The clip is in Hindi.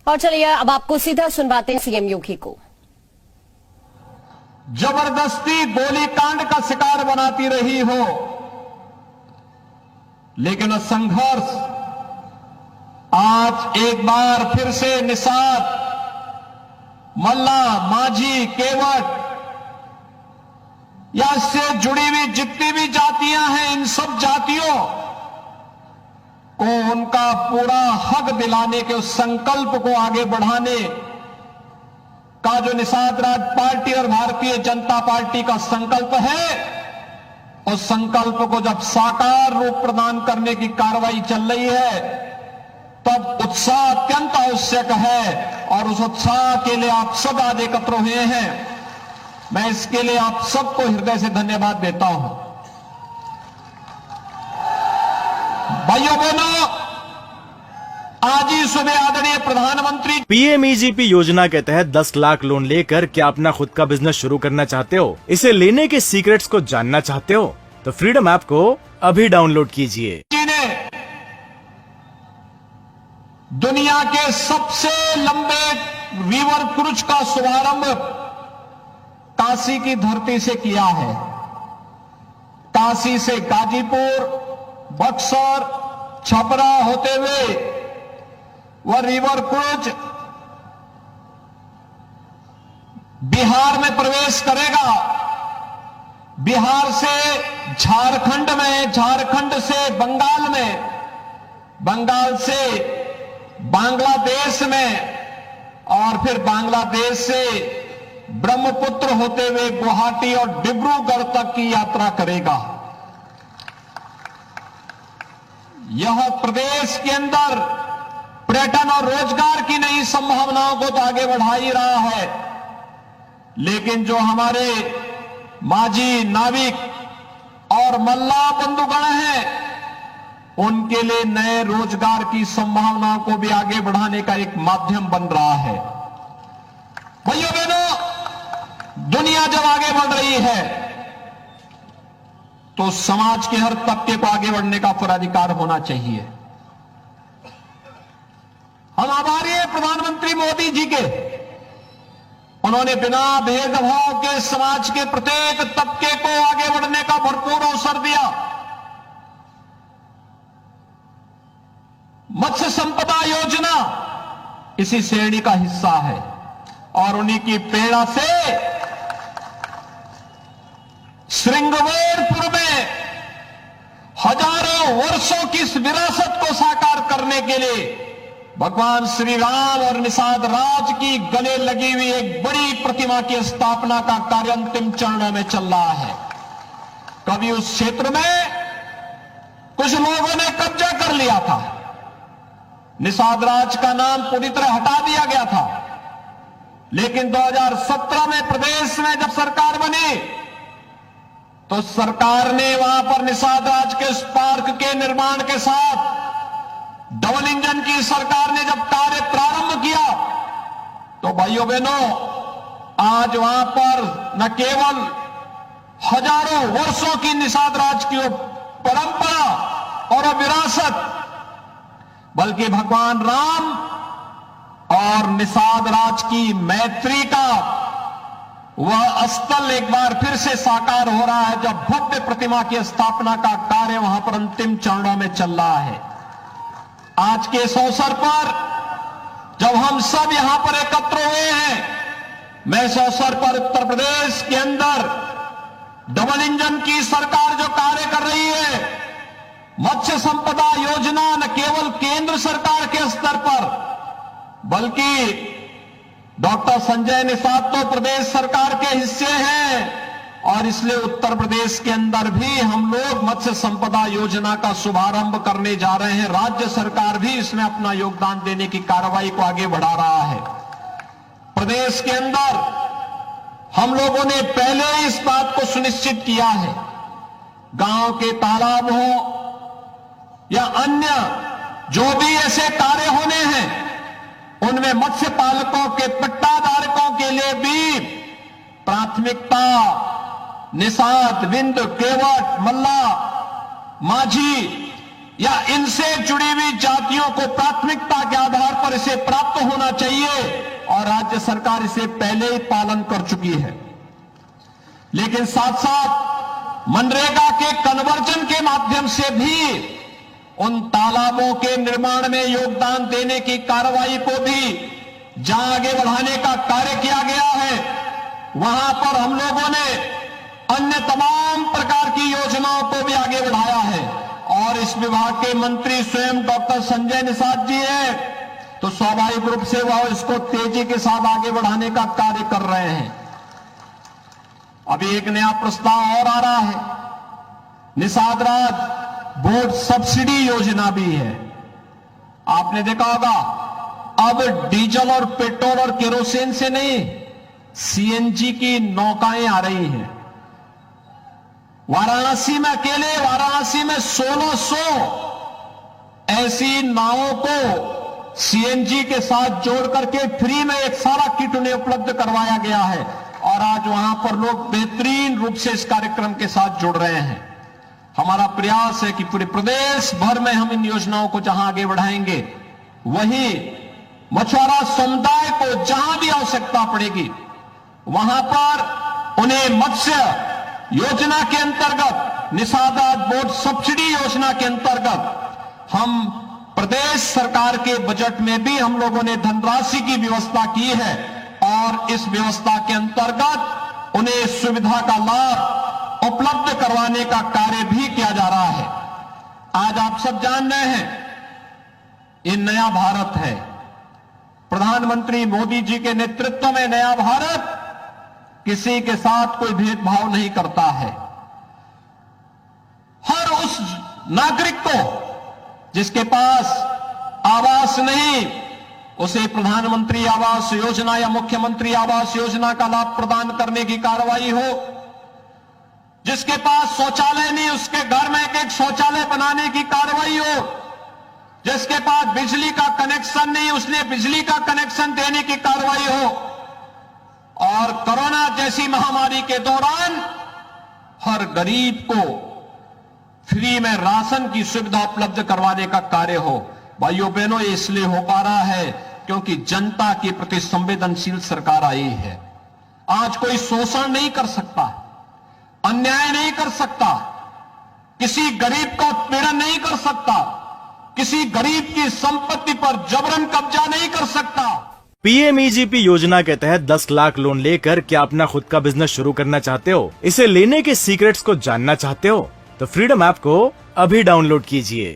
और चलिए अब आपको सीधा सुनवाते हैं सीएम योगी को। जबरदस्ती गोलीकांड का शिकार बनाती रही हो, लेकिन संघर्ष आज एक बार फिर से निषाद, मल्ला, माझी, केवट या इससे जुड़ी हुई जितनी भी जातियां हैं, इन सब जातियों को उनका पूरा हक दिलाने के उस संकल्प को आगे बढ़ाने का जो निषाद राज पार्टी और भारतीय जनता पार्टी का संकल्प है, उस संकल्प को जब साकार रूप प्रदान करने की कार्रवाई चल रही है, तब उत्साह अत्यंत आवश्यक है और उस उत्साह के लिए आप सब आज एकत्र हुए हैं। मैं इसके लिए आप सबको हृदय से धन्यवाद देता हूं। भाइयों बहनों, आज ही सुबह आदरणीय प्रधानमंत्री पीएमईजीपी योजना के तहत 10 लाख लोन लेकर क्या अपना खुद का बिजनेस शुरू करना चाहते हो? इसे लेने के सीक्रेट्स को जानना चाहते हो? तो फ्रीडम ऐप को अभी डाउनलोड कीजिए। दुनिया के सबसे लंबे रिवर क्रूज का शुभारंभ काशी की धरती से किया है। काशी से गाजीपुर, बक्सर, छपरा होते हुए वह रिवर क्रूज बिहार में प्रवेश करेगा। बिहार से झारखंड में, झारखंड से बंगाल में, बंगाल से बांग्लादेश में और फिर बांग्लादेश से ब्रह्मपुत्र होते हुए गुवाहाटी और डिब्रूगढ़ तक की यात्रा करेगा। यह प्रदेश के अंदर पर्यटन और रोजगार की नई संभावनाओं को तो आगे बढ़ा ही रहा है, लेकिन जो हमारे माझी, नाविक और मल्ला बंधुगण हैं, उनके लिए नए रोजगार की संभावनाओं को भी आगे बढ़ाने का एक माध्यम बन रहा है। भाइयों बहनों, दुनिया जब आगे बढ़ रही है तो समाज के हर तबके को आगे बढ़ने का पूरा अधिकार होना चाहिए। हम आभारी हैं प्रधानमंत्री मोदी जी के, उन्होंने बिना भेदभाव के समाज के प्रत्येक तबके को आगे बढ़ने का भरपूर अवसर दिया। मत्स्य संपदा योजना इसी श्रेणी का हिस्सा है और उन्हीं की प्रेरणा से श्रृंगवेरपुर में हजारों वर्षों की इस विरासत को साकार करने के लिए भगवान श्री राम और निषाद राज की गले लगी हुई एक बड़ी प्रतिमा की स्थापना का कार्य अंतिम चरणों में चल रहा है। कभी उस क्षेत्र में कुछ लोगों ने कब्जा कर लिया था, निषाद राज का नाम पूरी तरह हटा दिया गया था, लेकिन 2017 में प्रदेश में जब सरकार बनी तो सरकार ने वहां पर निषाद राज के उस पार्क के निर्माण के साथ डबल इंजन की सरकार ने जब कार्य प्रारंभ किया तो भाइयों बहनों, आज वहां पर न केवल हजारों वर्षों की निषाद राज की परंपरा और विरासत, बल्कि भगवान राम और निषाद राज की मैत्री का वह स्थल एक बार फिर से साकार हो रहा है, जब भव्य प्रतिमा की स्थापना का कार्य वहां पर अंतिम चरणों में चल रहा है। आज के इस अवसर पर जब हम सब यहां पर एकत्र हुए हैं, मैं इस अवसर पर उत्तर प्रदेश के अंदर डबल इंजन की सरकार जो कार्य कर रही है, मत्स्य संपदा योजना न केवल केंद्र सरकार के स्तर पर बल्कि डॉक्टर संजय निषाद तो प्रदेश सरकार के हिस्से हैं और इसलिए उत्तर प्रदेश के अंदर भी हम लोग मत्स्य संपदा योजना का शुभारंभ करने जा रहे हैं। राज्य सरकार भी इसमें अपना योगदान देने की कार्रवाई को आगे बढ़ा रहा है। प्रदेश के अंदर हम लोगों ने पहले ही इस बात को सुनिश्चित किया है, गांव के तालाब हो या अन्य जो भी ऐसे कार्य होने हैं, उनमें मत्स्य पालकों के पट्टाधारकों के लिए भी प्राथमिकता निषाद, विंद, केवट, मल्ला, माझी या इनसे जुड़ी हुई जातियों को प्राथमिकता के आधार पर इसे प्राप्त होना चाहिए और राज्य सरकार इसे पहले ही पालन कर चुकी है। लेकिन साथ साथ मनरेगा के कन्वर्जन के माध्यम से भी उन तालाबों के निर्माण में योगदान देने की कार्रवाई को भी जहां आगे बढ़ाने का कार्य किया गया है, वहां पर हम लोगों ने अन्य तमाम प्रकार की योजनाओं को भी आगे बढ़ाया है। और इस विभाग के मंत्री स्वयं डॉक्टर संजय निषाद जी हैं, तो स्वाभाविक रूप से वह इसको तेजी के साथ आगे बढ़ाने का कार्य कर रहे हैं। अभी एक नया प्रस्ताव और आ रहा है, निषाद राज बोर्ड सब्सिडी योजना भी है। आपने देखा होगा, अब डीजल और पेट्रोल और केरोसिन से नहीं, सीएनजी की नौकाएं आ रही हैं। वाराणसी में अकेले वाराणसी में 1600 ऐसी नावों को सीएनजी के साथ जोड़ करके फ्री में एक सारा किट उन्हें उपलब्ध करवाया गया है और आज वहां पर लोग बेहतरीन रूप से इस कार्यक्रम के साथ जुड़ रहे हैं। हमारा प्रयास है कि पूरे प्रदेश भर में हम इन योजनाओं को जहां आगे बढ़ाएंगे, वहीं मछुआरा समुदाय को जहां भी आवश्यकता पड़ेगी वहां पर उन्हें मत्स्य योजना के अंतर्गत, निषाद राज बोर्ड सब्सिडी योजना के अंतर्गत हम प्रदेश सरकार के बजट में भी हम लोगों ने धनराशि की व्यवस्था की है और इस व्यवस्था के अंतर्गत उन्हें सुविधा का लाभ उपलब्ध करवाने का कार्य भी किया जा रहा है। आज आप सब जान रहे हैं, ये नया भारत है। प्रधानमंत्री मोदी जी के नेतृत्व में नया भारत किसी के साथ कोई भेदभाव नहीं करता है। हर उस नागरिक को जिसके पास आवास नहीं, उसे प्रधानमंत्री आवास योजना या मुख्यमंत्री आवास योजना का लाभ प्रदान करने की कार्रवाई हो। जिसके पास शौचालय नहीं, उसके घर में एक शौचालय बनाने की कार्रवाई हो। जिसके पास बिजली का कनेक्शन नहीं, उसने बिजली का कनेक्शन देने की कार्रवाई हो। और कोरोना जैसी महामारी के दौरान हर गरीब को फ्री में राशन की सुविधा उपलब्ध करवाने का कार्य हो। भाइयों बहनों, ये इसलिए हो पा रहा है क्योंकि जनता के प्रति संवेदनशील सरकार आई है। आज कोई शोषण नहीं कर सकता, अन्याय नहीं कर सकता, किसी गरीब का उत्पीड़न नहीं कर सकता, किसी गरीब की संपत्ति पर जबरन कब्जा नहीं कर सकता। पीएमईजीपी योजना के तहत 10 लाख लोन लेकर क्या अपना खुद का बिजनेस शुरू करना चाहते हो? इसे लेने के सीक्रेट्स को जानना चाहते हो? तो फ्रीडम ऐप को अभी डाउनलोड कीजिए।